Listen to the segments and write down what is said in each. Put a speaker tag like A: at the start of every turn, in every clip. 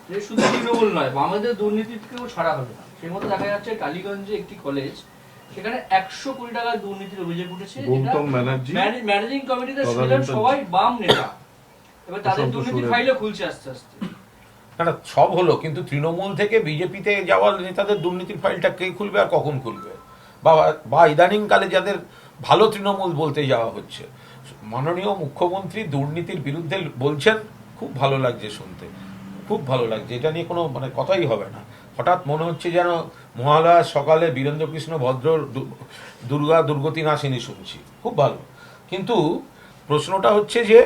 A: যে শুধু তৃণমূল নয়, বামেদের দুর্নীতিকেও ছাড়া হবে না। সেই মতো দেখা যাচ্ছে টালিগঞ্জে একটি কলেজ, সেখানে 100 কোটি টাকার দুর্নীতির অভিযোগ উঠেছে। ম্যানেজিং কমিটিতে ছিলেন সবাই বাম নেতা, এবার তাদের দুর্নীতির ফাইলও খুলছে আস্তে আস্তে।
B: না সব হলো, কিন্তু তৃণমূল থেকে বিজেপিতে যাওয়া নেতাদের দুর্নীতির ফাইলটা কে খুলবে আর কখন খুলবে? বা ইদানিং কালে যাদের ভালো তৃণমূল বলতে যাওয়া হচ্ছে, মাননীয় মুখ্যমন্ত্রী দুর্নীতির বিরুদ্ধে বলছেন, খুব ভালো লাগছে শুনতে, খুব ভালো লাগছে। এটা নিয়ে কোনো কথাই হবে না। হঠাৎ মনে হচ্ছে যেন মহালয়ার সকালে বীরেন্দ্রকৃষ্ণ ভদ্রর দুর্গতি নাসিনী শুনছি, খুব ভালো। কিন্তু প্রশ্নটা হচ্ছে যে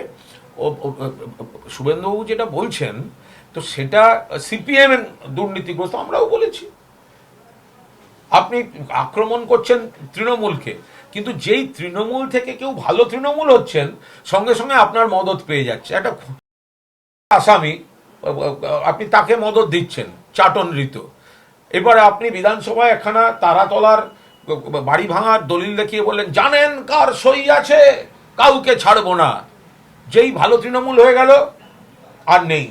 B: শুভেন্দুবাবু যেটা বলছেন, তো সেটা সিপিএম দুর্নীতিগ্রস্ত, আমরাও বলেছি। আপনি আক্রমণ করছেন তৃণমূলকে, কিন্তু যেই তৃণমূল থেকে কেউ ভালো তৃণমূল হচ্ছেন, সঙ্গে সঙ্গে আপনার মদত পেয়ে যাচ্ছে একটা আসামি, আপনি তাকে মদত দিচ্ছেন চাটন ঋত। এবারে আপনি বিধানসভায় একখানা তারাতলার বাড়ি ভাঙার দলিল দেখিয়ে বললেন জানেন কার সই আছে, কাউকে ছাড়বো না। যেই ভালো তৃণমূল হয়ে গেল আর নেই।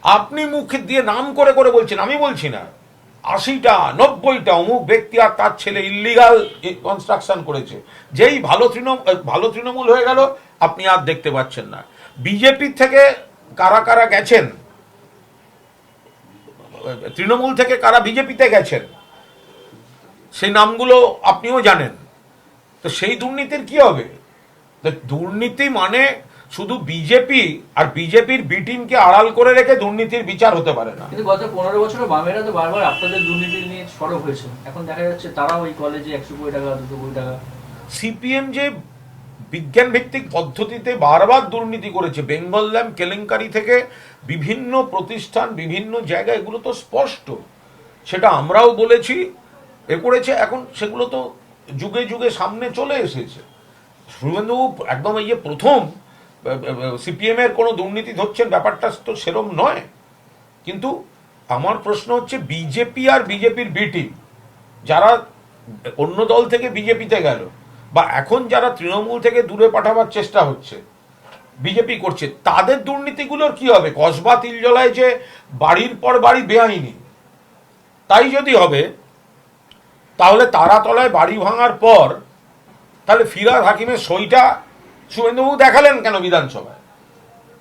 B: আপনি মুখ দিয়ে নাম করে করে বলছেন, আমি বলছি না, 80টা 90টা অমুক ব্যক্তি আর তার ছেলে ইল্লিগাল কনস্ট্রাকশন করেছে। যেই ভালো তৃণমূল হয়ে গেল, আপনি আর দেখতে পাচ্ছেন না। বিজেপি থেকে কারা কারা গেছেন, তৃণমূল থেকে কারা বিজেপিতে গেছেন, সেই নামগুলো আপনিও জানেন। তো সেই দুর্নীতির কি হবে? দুর্নীতি মানে শুধু বিজেপি আর বিজেপির বি টিমকে আড়াল করে রেখে দুর্নীতির বিচার হতে পারে না।
A: কিন্তু গত 15 বছরে বামেরা তো বারবার আপনাদের দুর্নীতি নিয়ে সরব হয়েছে, এখন দেখা যাচ্ছে তারাও ওই কলেজে 100 কোটি টাকা 200 কোটি টাকা।
B: সিপিএম যে বিজ্ঞান ভিত্তিক পদ্ধতিতে বারবার দুর্নীতি করেছে, বেঙ্গল ল্যাম্প কেলেঙ্কারি থেকে বিভিন্ন প্রতিষ্ঠান বিভিন্ন জায়গায়, এগুলো তো স্পষ্ট, সেটা আমরাও বলেছি, এ করেছে। এখন সেগুলো তো যুগে যুগে সামনে চলে এসেছে। শুভেন্দুবাবু একদম এই যে প্রথম সিপিএম এর কোনো দুর্নীতি ধরছেন, ব্যাপারটা তো সেরম নয়। কিন্তু আমার প্রশ্ন হচ্ছে, বিজেপি আর বিজেপির বি টিম যারা অন্য দল থেকে বিজেপিতে গেল, বা এখন যারা তৃণমূল থেকে দূরে পাঠাবার চেষ্টা হচ্ছে বিজেপি করছে, তাদের দুর্নীতিগুলোর কি হবে? কসবা তিলজলায় যে বাড়ির পর বাড়ি বেআইনি, তাই যদি হবে, তাহলে তারাতলায় বাড়ি ভাঙার পর তাহলে ফিরহাদ হাকিমের সইটা শুভেন্দুবাবু দেখালেন কেন বিধানসভায়?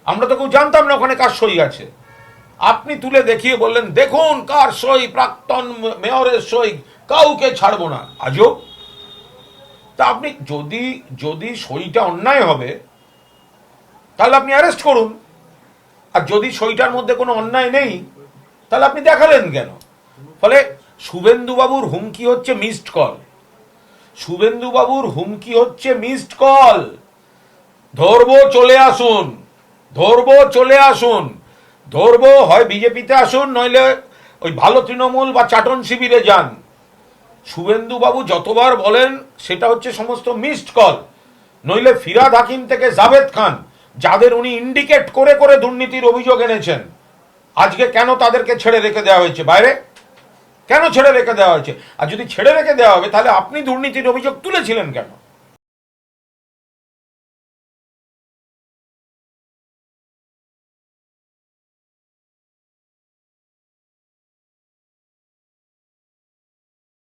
B: আমরা তো কেউ জানতাম না ওখানে কার সই আছে। আপনি তুলে দেখিয়ে বললেন দেখুন কার সই, প্রাক্তন মেয়রের সই, কাউকে ছাড়বো না। আজও তা আপনি যদি সইটা অন্যায় হবে তাহলে আপনি অ্যারেস্ট করুন, আর যদি সইটার মধ্যে কোনো অন্যায় নেই তাহলে আপনি দেখালেন কেন? ফলে শুভেন্দুবাবুর হুমকি হচ্ছে মিসড কল। শুভেন্দুবাবুর হুমকি হচ্ছে মিসড কল। ধরবো চলে আসুন, ধরবো চলে আসুন, ধরবো হয় বিজেপিতে আসুন, নইলে ওই ভালো তৃণমূল বা চাটন শিবিরে যান। শুভেন্দুবাবু যতবার বলেন সেটা হচ্ছে সমস্ত মিসড কল। নইলে ফিরহাদ হাকিম থেকে জাভেদ খান, যাদের উনি ইন্ডিকেট করে করে দুর্নীতির অভিযোগ এনেছেন, আজকে কেন তাদেরকে ছেড়ে রেখে দেওয়া হয়েছে বাইরে? কেন ছেড়ে রেখে দেওয়া হয়েছে? আর যদি ছেড়ে রেখে দেওয়া হবে, তাহলে আপনি দুর্নীতির অভিযোগ তুলেছিলেন কেন?